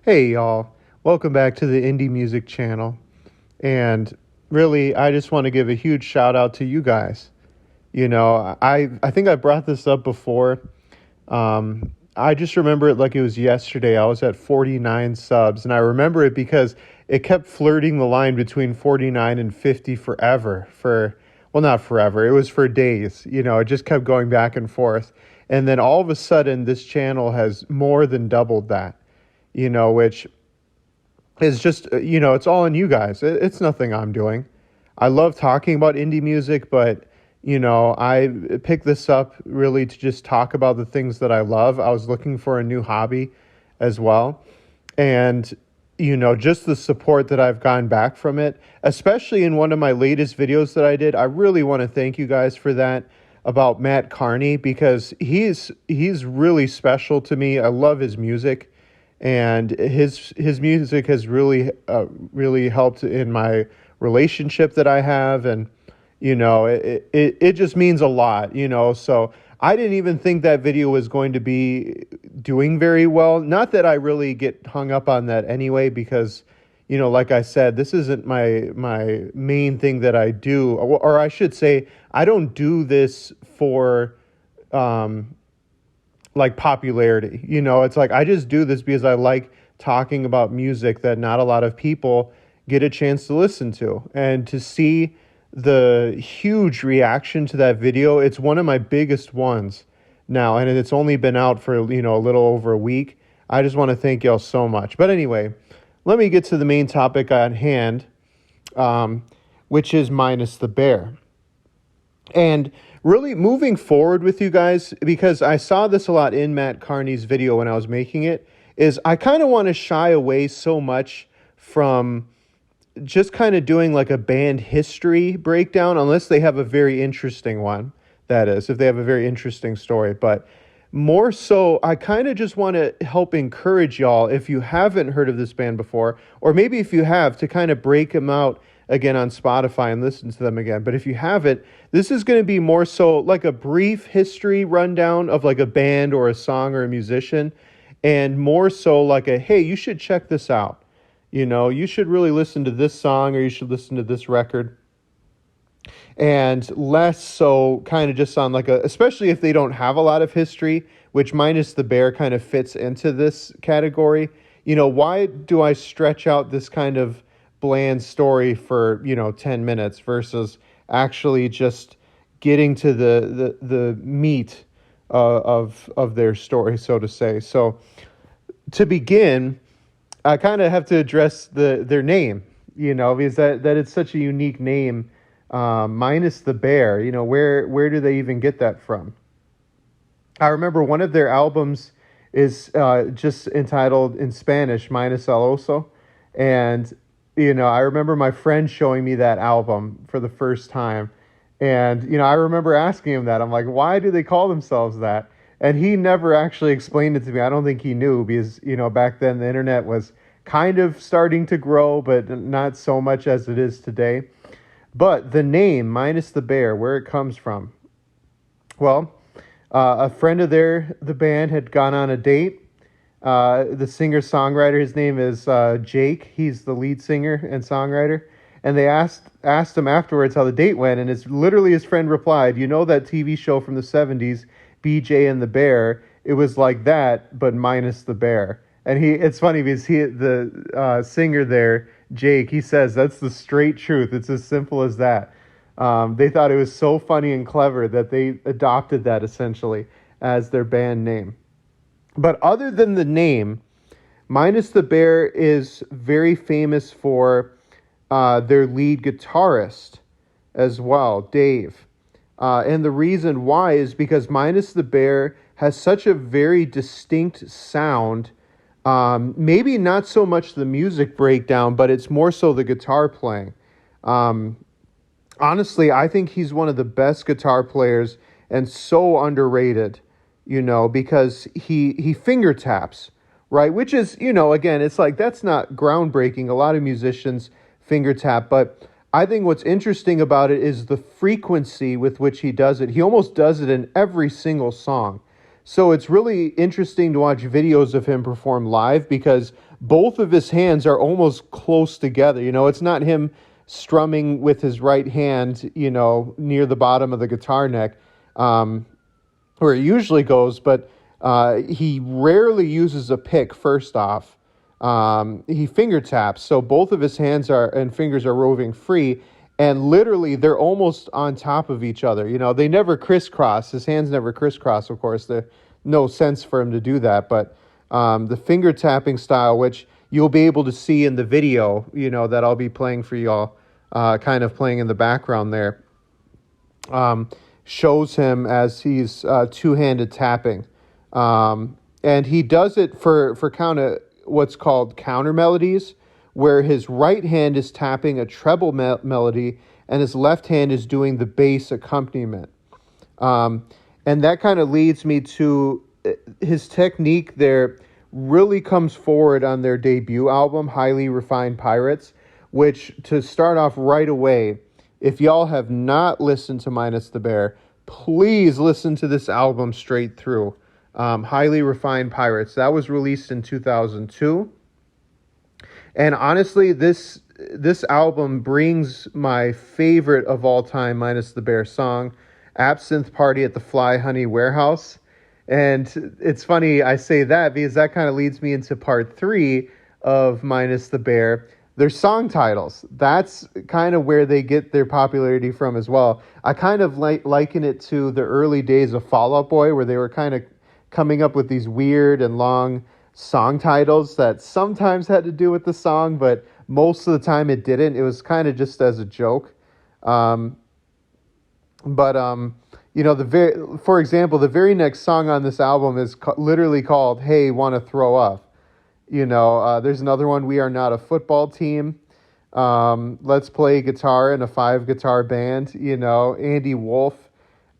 Hey y'all, welcome back to the Indie Music Channel. And really, I just want to give a huge shout out to you guys. I think I brought this up before. I just remember it like it was yesterday. I was at 49 subs, and I remember it because it kept flirting the line between 49 and 50 forever. Well, not forever. It was for days. It just kept going back and forth. And then all of a sudden, this channel has more than doubled that. Which is just, it's all on you guys. It's nothing I'm doing. I love talking about indie music, but, I picked this up really to just talk about the things that I love. I was looking for a new hobby as well. And, just the support that I've gotten back from it, especially in one of my latest videos that I did. I really want to thank you guys for that, about Matt Carney, because he's really special to me. I love his music. And his music has really helped in my relationship that I have, and it just means a lot. So I didn't even think that video was going to be doing very well. Not that I really get hung up on that anyway, because like I said, this isn't my main thing that I do, or I should say, I don't do this for like popularity. It's like I just do this because I like talking about music that not a lot of people get a chance to listen to. And to see the huge reaction to that video, it's one of my biggest ones now, and it's only been out for a little over a week. I just want to thank y'all so much. But anyway, let me get to the main topic at hand, which is Minus the Bear. And really moving forward with you guys, because I saw this a lot in Matt Carney's video when I was making it, is I kind of want to shy away so much from just kind of doing like a band history breakdown, unless they have a very interesting one, that is, if they have a very interesting story. But more so, I kind of just want to help encourage y'all, if you haven't heard of this band before, or maybe if you have, to kind of break them out again on Spotify and listen to them again. But if you haven't, this is going to be more so like a brief history rundown of like a band or a song or a musician, and more so like a, hey, you should check this out. You should really listen to this song, or you should listen to this record. And less so kind of just on like especially if they don't have a lot of history, which Minus the Bear kind of fits into this category. Why do I stretch out this kind of bland story for 10 minutes versus actually just getting to the meat of their story, so to say. So to begin, I kind of have to address their name, because that it's such a unique name, Minus the Bear. Where do they even get that from? I remember one of their albums is just entitled in Spanish Minus el Oso, and I remember my friend showing me that album for the first time. And, I remember asking him that. I'm like, why do they call themselves that? And he never actually explained it to me. I don't think he knew, because, back then the internet was kind of starting to grow, but not so much as it is today. But the name, Minus the Bear, where it comes from. Well, a friend of the band had gone on a date. The singer-songwriter, his name is Jake. He's the lead singer and songwriter. And they asked him afterwards how the date went, and it's literally his friend replied, that TV show from the 70s, BJ and the Bear? It was like that, but minus the bear. And it's funny because the singer there, Jake, he says that's the straight truth. It's as simple as that. They thought it was so funny and clever that they adopted that essentially as their band name. But other than the name, Minus the Bear is very famous for their lead guitarist as well, Dave. And the reason why is because Minus the Bear has such a very distinct sound. Maybe not so much the music breakdown, but it's more so the guitar playing. Honestly, I think he's one of the best guitar players and so underrated, because he finger taps, right? Which is, again, it's like, that's not groundbreaking. A lot of musicians finger tap, but I think what's interesting about it is the frequency with which he does it. He almost does it in every single song. So it's really interesting to watch videos of him perform live because both of his hands are almost close together. It's not him strumming with his right hand, near the bottom of the guitar neck, where it usually goes, but he rarely uses a pick first off. He finger taps, so both of his hands and fingers are roving free, and literally they're almost on top of each other. They never crisscross. His hands never crisscross, of course. There's no sense for him to do that, but the finger tapping style, which you'll be able to see in the video, that I'll be playing for y'all, kind of playing in the background there, shows him as he's two-handed tapping. And he does it for kind of what's called counter melodies, where his right hand is tapping a treble melody and his left hand is doing the bass accompaniment. And that kind of leads me to his technique there really comes forward on their debut album, Highly Refined Pirates, which, to start off right away, if y'all have not listened to Minus the Bear, please listen to this album straight through. Highly Refined Pirates. That was released in 2002. And honestly, this album brings my favorite of all time Minus the Bear song, Absinthe Party at the Fly Honey Warehouse. And it's funny I say that because that kind of leads me into part 3 of Minus the Bear. Their song titles. That's kind of where they get their popularity from as well. I kind of liken it to the early days of Fall Out Boy, where they were kind of coming up with these weird and long song titles that sometimes had to do with the song, but most of the time it didn't. It was kind of just as a joke. For example, the very next song on this album is literally called "Hey, Wanna Throw Up." There's another one, "We Are Not a Football Team." Let's Play Guitar in a 5-guitar band. Andy Wolf.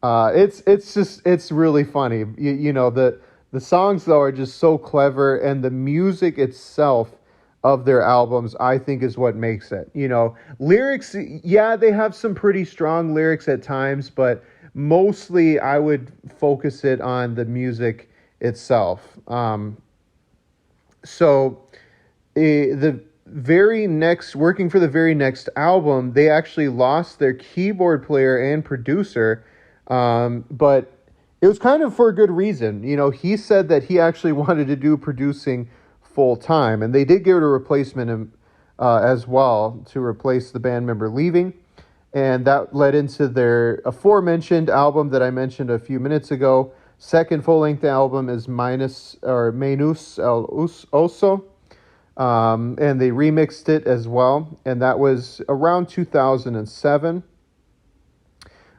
It's really funny. The songs though are just so clever, and the music itself of their albums, I think, is what makes it. Lyrics, yeah, they have some pretty strong lyrics at times, but mostly I would focus it on the music itself. Working for the very next album, they actually lost their keyboard player and producer, but it was kind of for a good reason. He said that he actually wanted to do producing full time, and they did give it a replacement as well to replace the band member leaving, and that led into their aforementioned album that I mentioned a few minutes ago. Second full-length album is Menos el Oso, and they remixed it as well, and that was around 2007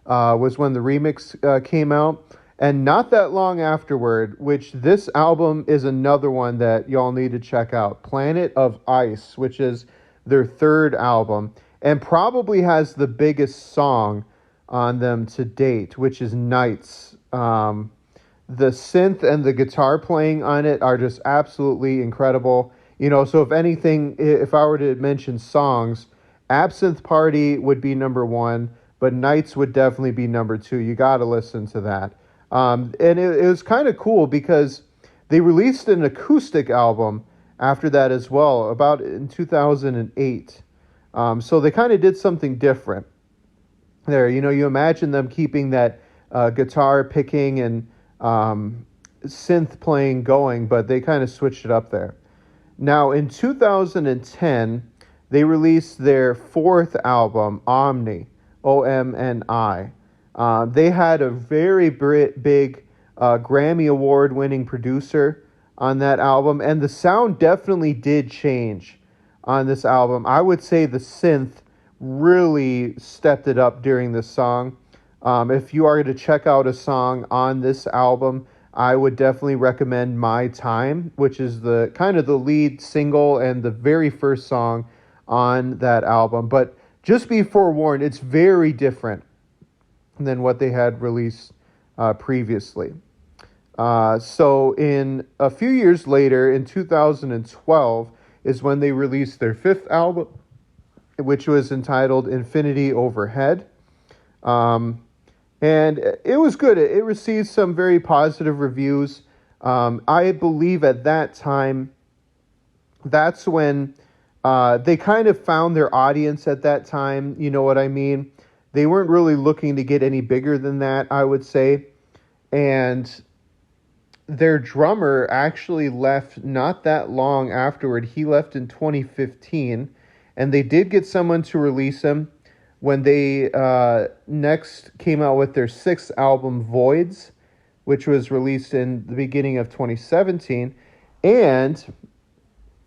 was when the remix came out. And not that long afterward, which this album is another one that y'all need to check out, Planet of Ice, which is their third album, and probably has the biggest song on them to date, which is Nights. The synth and the guitar playing on it are just absolutely incredible. So if anything, if I were to mention songs, Absinthe Party would be number 1, but Nights would definitely be number 2. You got to listen to that. And it was kind of cool because they released an acoustic album after that as well, about in 2008. So they kind of did something different there. You imagine them keeping that guitar picking and synth playing going, but they kind of switched it up there. Now, in 2010, they released their 4th album, Omni, Omni. They had a very big Grammy Award-winning producer on that album, and the sound definitely did change on this album. I would say the synth really stepped it up during this song. If you are to check out a song on this album, I would definitely recommend My Time, which is the kind of the lead single and the very first song on that album. But just be forewarned, it's very different than what they had released previously. So in a few years later, in 2012, is when they released their 5th album, which was entitled Infinity Overhead. And it was good. It received some very positive reviews. I believe at that time, that's when they kind of found their audience at that time. You know what I mean? They weren't really looking to get any bigger than that, I would say. And their drummer actually left not that long afterward. He left in 2015, and they did get someone to release him when they next came out with their sixth album, Voids, which was released in the beginning of 2017. And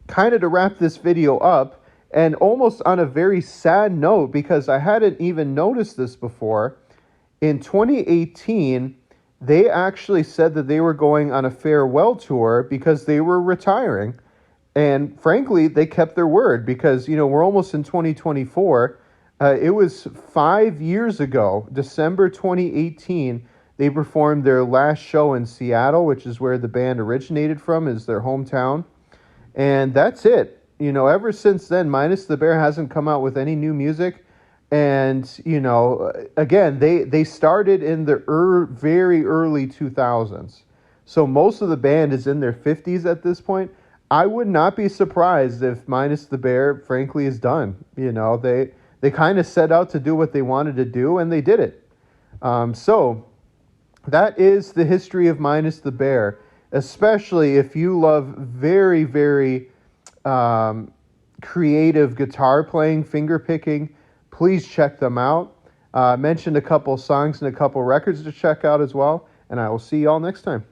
kind of to wrap this video up, and almost on a very sad note, because I hadn't even noticed this before, in 2018, they actually said that they were going on a farewell tour because they were retiring. And frankly, they kept their word because, we're almost in 2024. It was 5 years ago, December 2018, they performed their last show in Seattle, which is where the band originated from, is their hometown. And that's it. Ever since then, Minus the Bear hasn't come out with any new music. And, again, they started in the very early 2000s. So most of the band is in their 50s at this point. I would not be surprised if Minus the Bear, frankly, is done. They kind of set out to do what they wanted to do, and they did it. So that is the history of Minus the Bear, especially if you love very, very creative guitar playing, finger picking. Please check them out. Mentioned a couple songs and a couple records to check out as well. And I will see y'all next time.